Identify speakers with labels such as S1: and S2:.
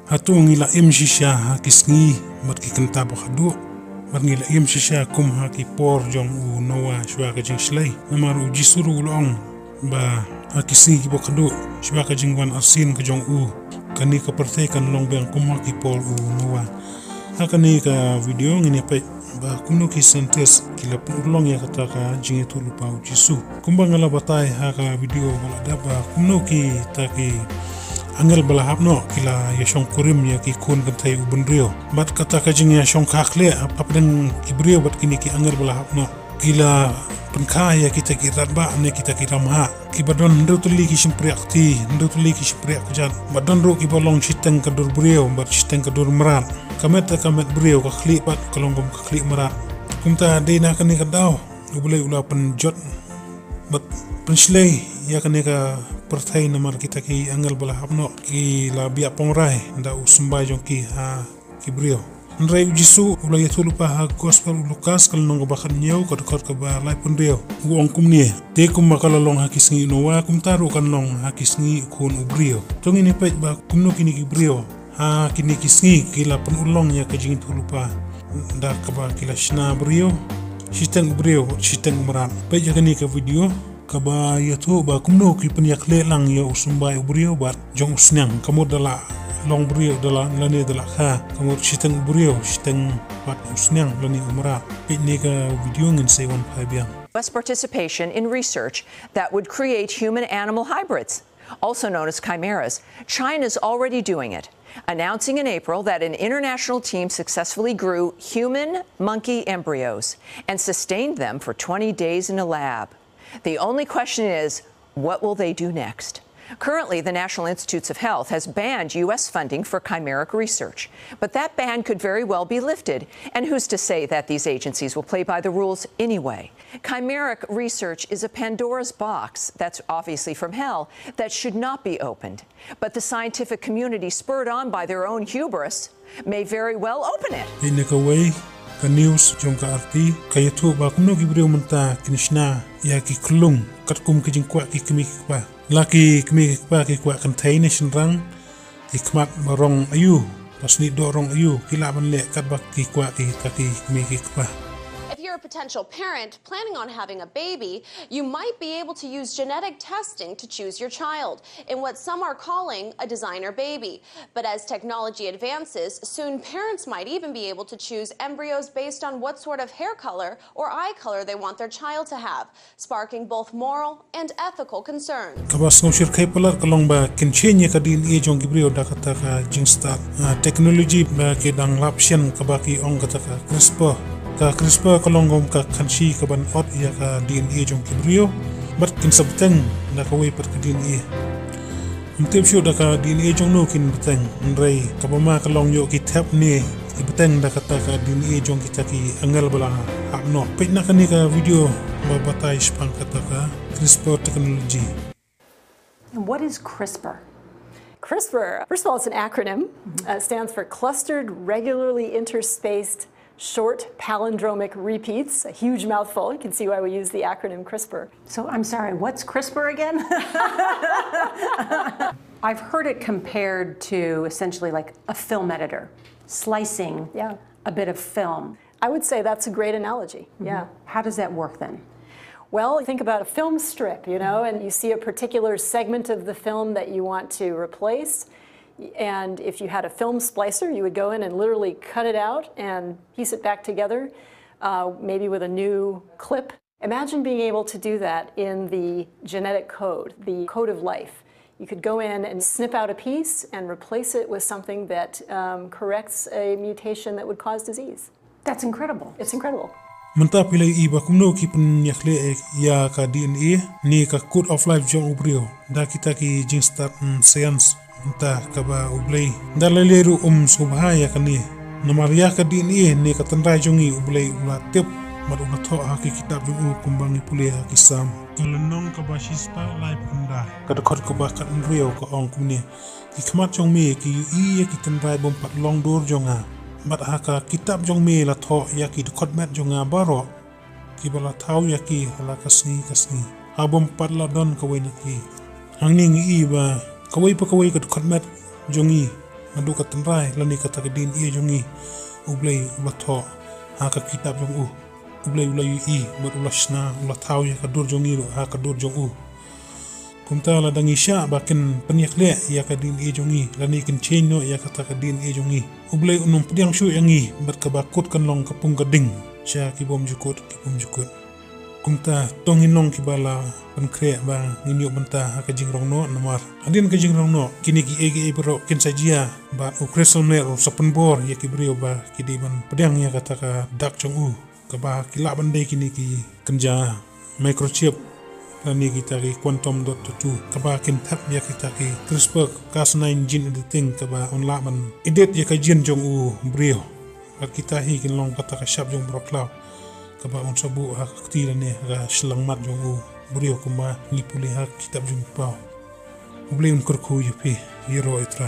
S1: hatu ngila shisha ha kisngi mat ki kanta bakhadu mat ngila shisha kum ha ki por jong u nowa shwa ka jing shlai namaru jisuru long ba ha kisngi ki bakhadu shwa ka jing wan asin ka jong u kani ka partai kan long beng kum ha ki por u nowa ha kani ka video ngini pa ba kuno ki sentes kila long ya kata ka jing tu lupa u jisu kumba ngala batai ha ka video wala da ba kuno ki ta ki angel balahap no kila yashong kurim ya ki kun kantai ubunrio bat kata kajing yashong kakle apden kibrio bat kini ki angel balahap no kila penkha ya kita ki radba ne kita ki ramha ki badon ndo tuli ki simpriakti ndo tuli ki simpriak jan badon ro ki bolong chiteng kadur brio bat chiteng kadur merat kamet brio ka khli bat kalongom ka khli merat kumta deina kani kadau ubulai ula penjot bat penslei ya kani ka pertai namar kita ki angel balahap no ki la bia pongrai nda usumbai jong ki ha ki brio nrai jisu ula ya tulupa ha gospel lukas kal nong bakan nyau ka dokor ka ba lai pundeo wong kumni te kum makala long ha kisngi no wa kum taru kan long ha kisngi kun ubrio tong ini pait ba kumno kini ki brio ha kini kisngi kila pen ulong ya ka jing tulupa nda ka ba kila shna brio shiteng brio shiteng merat pait ya kini ka video kaba yatu ba kumno ki penyak le lang ya usumbai brio bat jong usnyang kamu dala long brio dala lani dala kha kamu shiteng brio shiteng bat usnyang lani umra ini ka video ngin say one phabiang
S2: US participation in research that would create human-animal hybrids, also known as chimeras. China's already doing it, announcing in April that an international team successfully grew human monkey embryos and sustained them for 20 days in a lab. The only question is, what will they do next? Currently, the National Institutes of Health has banned U.S. funding for chimeric research, but that ban could very well be lifted. And who's to say that these agencies will play by the rules anyway? Chimeric research is a Pandora's box that's obviously from hell that should not be opened. But the scientific community, spurred on by their own hubris, may very well open it.
S1: Ka news jong ka arti kaya tu ba kumno ki brio menta kinishna ya ki klung kat kum ki jing kwa ki kmi kwa laki kmi kwa ki kwa kan thai nation rang ki khmat marong ayu pasni do rong ayu ki laban le kat ba ki kwa ki ta ki kmi ki kwa.
S3: If you're a potential parent planning on having a baby, you might be able to use genetic testing to choose your child in what some are calling a designer baby. But as technology advances, soon parents might even be able to choose embryos based on what sort of hair color or eye color they want their child to have, sparking both moral and ethical concerns.
S1: Kabas ngusir kay palar kalong ba kinchenya ka din e jong gibrio dakata ka jingstar technology ba kidang lapsian kabaki ong kata ka CRISPR kalonggom ka kansi ka ban ot ya ka DNA jong kibrio bat kin sabteng na ka way pat ka DNA untip syo da ka DNA jong no kin beteng nrai ka ba kalong yo ki tap ni ibeteng da kata ka DNA jong kita ki angel bala no pit na kani ka video ba batay spang kata ka CRISPR technology.
S4: And what is CRISPR?
S5: CRISPR, first of all, it's an acronym. Stands for Clustered Regularly Interspaced Short Palindromic Repeats, a huge mouthful. You can see why we use the acronym CRISPR.
S4: So I'm sorry, what's CRISPR again? I've heard it compared to essentially like a film editor, slicing a bit of film.
S5: I would say that's a great analogy, yeah.
S4: How does that work then?
S5: Well, think about a film strip, you know, and you see a particular segment of the film that you want to replace. And if you had a film splicer, you would go in and literally cut it out and piece it back together, maybe with a new clip. Imagine being able to do that in the genetic code, the code of life. You could go in and snip out a piece and replace it with something that corrects a mutation that would cause disease.
S4: That's incredible.
S5: It's incredible.
S1: Mantap pilai iba kumno ki pen yakle ya ka DNA ni ka code of life jong ubrio da kita ki jingstar science entah kaba ublay dalaleru subhaya kani namaria ka DNA ni ka tandai jongi ublay ula tip maduna tho ha ki kitab jong kumbangi pule ha kisam nong ka ba shispa life unda ka khot ko ba ka rio ko ong kumni ki khmat jong me ki i ki tandai bom pat long dor jonga mat ha ka kitab jong me la tho ya ki khot mat jonga baro ki bala thau ya ki hala kasni ha bom pat la don ka we na ki hangning i ba kawai pa kawai ka khotmat jongi Maduka tenrai lani kata kedin ia jongi ublay ulatho haka kitab jong ublay ulay I ber ulasna ulatau ya kadur jongi ro haka dur jong kumta la dangi sha bakin peniak le ya kadin ia jongi lani kin chain no ya kata kedin ia jongi ublay unum pediang shu yangi ber kabakut kan long kapung keding sha kibom jukut kumta tongin long kibala pankre ba nginyo banta haka jingrong no namar adin ka jingrong no kini ki ege bro kin sajia ba ukresol ne ro sapenbor ya kibrio ba kidi ban pedang ya kata ka dak chong ka ba kila bande kini ki kenja microchip lani kita ki quantum dot 2 ka ba kin thap ya kita ki CRISPR Cas9 gene editing ka ba onla ban edit ya ka jin jong brio ba kita hi kin long kata ka shap jong broklau kaba on sabu hak tira ne ga selang mat jong brio kuma lipuli hak kitab jong pau ublem kurku yupi yero itra